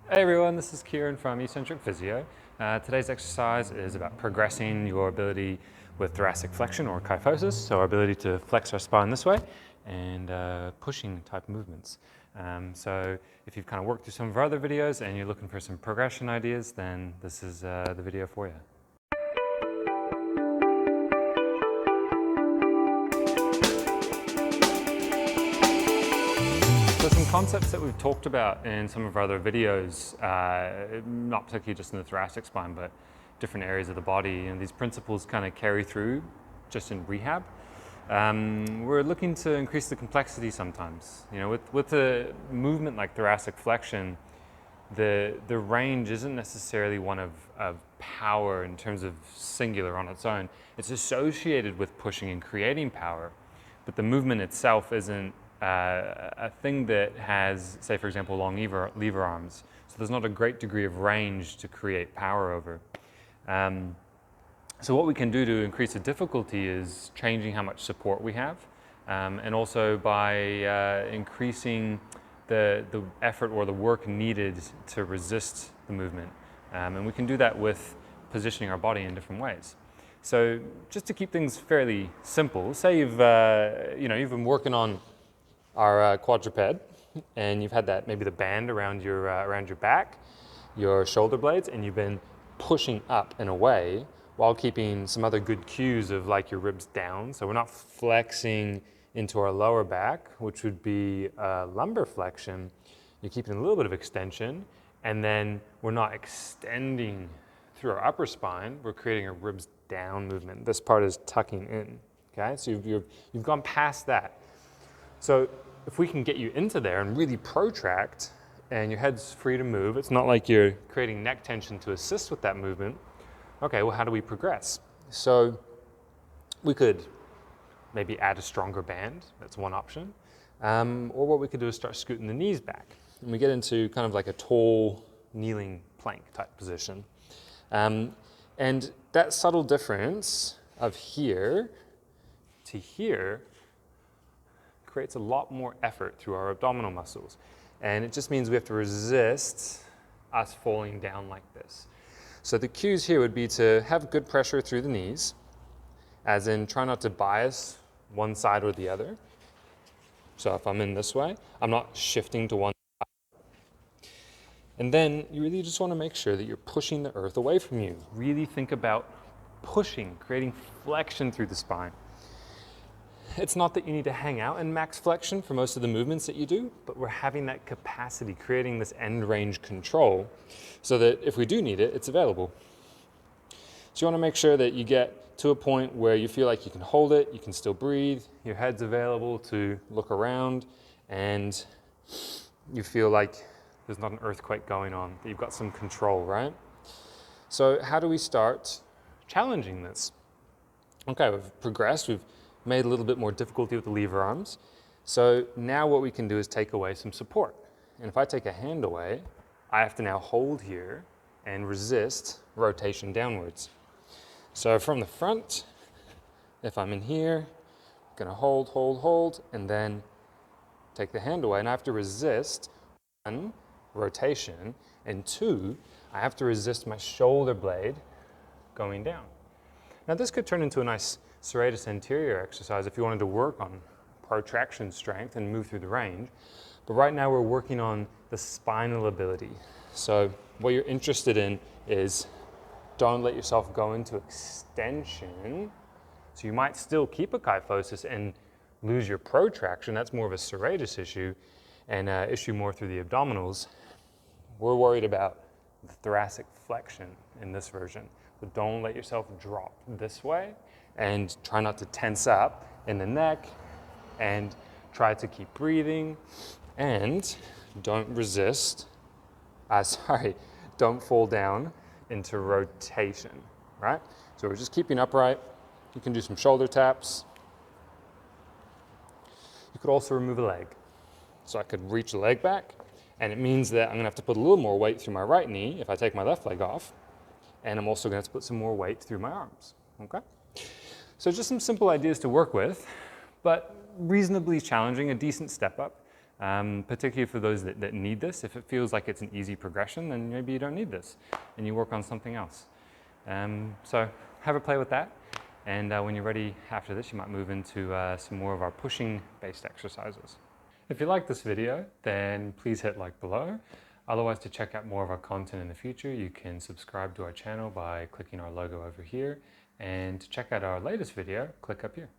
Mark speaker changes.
Speaker 1: Hey everyone, this is Kieran from MSK Physio. Today's exercise is about progressing your ability with thoracic flexion or kyphosis, so our ability to flex our spine this way and pushing type movements. So if you've kind of worked through some of our other videos and you're looking for some progression ideas, then this is the video for you. So some concepts that we've talked about in some of our other videos, not particularly just in the thoracic spine, but different areas of the body, and these principles kind of carry through just in rehab. We're looking to increase the complexity sometimes. You know, with a movement like thoracic flexion, the range isn't necessarily one of power in terms of singular on its own. It's associated with pushing and creating power, but the movement itself isn't a thing that has, say for example, long lever arms. So there's not a great degree of range to create power over. So what we can do to increase the difficulty is changing how much support we have, and also by increasing the effort or the work needed to resist the movement. And we can do that with positioning our body in different ways. So just to keep things fairly simple, say you've been working on our quadruped, and you've had that, maybe the band around your back, your shoulder blades, and you've been pushing up and away while keeping some other good cues of like your ribs down. So we're not flexing into our lower back, which would be lumbar flexion. You're keeping a little bit of extension, and then we're not extending through our upper spine. We're creating a ribs down movement. This part is tucking in. Okay, so you've gone past that. So if we can get you into there and really protract and your head's free to move, it's not like you're creating neck tension to assist with that movement. Okay, well, how do we progress? So we could maybe add a stronger band. That's one option. Or what we could do is start scooting the knees back. And we get into kind of like a tall kneeling plank type position. And that subtle difference of here to here creates a lot more effort through our abdominal muscles. And it just means we have to resist us falling down like this. So the cues here would be to have good pressure through the knees, as in try not to bias one side or the other. So if I'm in this way, I'm not shifting to one side. And then you really just want to make sure that you're pushing the earth away from you. Really think about pushing, creating flexion through the spine. It's not that you need to hang out in max flexion for most of the movements that you do, but we're having that capacity, creating this end range control so that if we do need it, it's available. So you want to make sure that you get to a point where you feel like you can hold it, you can still breathe, your head's available to look around, and you feel like there's not an earthquake going on, that you've got some control, right? So how do we start challenging this? Okay, we've progressed, we've made a little bit more difficulty with the lever arms. So now what we can do is take away some support. And if I take a hand away, I have to now hold here and resist rotation downwards. So from the front, if I'm in here, I'm gonna hold, and then take the hand away, and I have to resist, one, rotation, and two, I have to resist my shoulder blade going down. Now this could turn into a nice serratus anterior exercise if you wanted to work on protraction strength and move through the range. But right now we're working on the spinal ability. So what you're interested in is don't let yourself go into extension. So you might still keep a kyphosis and lose your protraction. That's more of a serratus issue and issue more through the abdominals. We're worried about the thoracic flexion in this version. So don't let yourself drop this way, and try not to tense up in the neck, and try to keep breathing, and don't resist, don't fall down into rotation, right? So we're just keeping upright. You can do some shoulder taps. You could also remove a leg. So I could reach a leg back, and it means that I'm gonna have to put a little more weight through my right knee if I take my left leg off, and I'm also gonna have to put some more weight through my arms, okay? So just some simple ideas to work with, but reasonably challenging, a decent step up. particularly for those that need this. If it feels like it's an easy progression, then maybe you don't need this and you work on something else. So have a play with that. And when you're ready after this, you might move into some more of our pushing-based exercises. If you like this video, then please hit like below. Otherwise, to check out more of our content in the future, you can subscribe to our channel by clicking our logo over here. And to check out our latest video, click up here.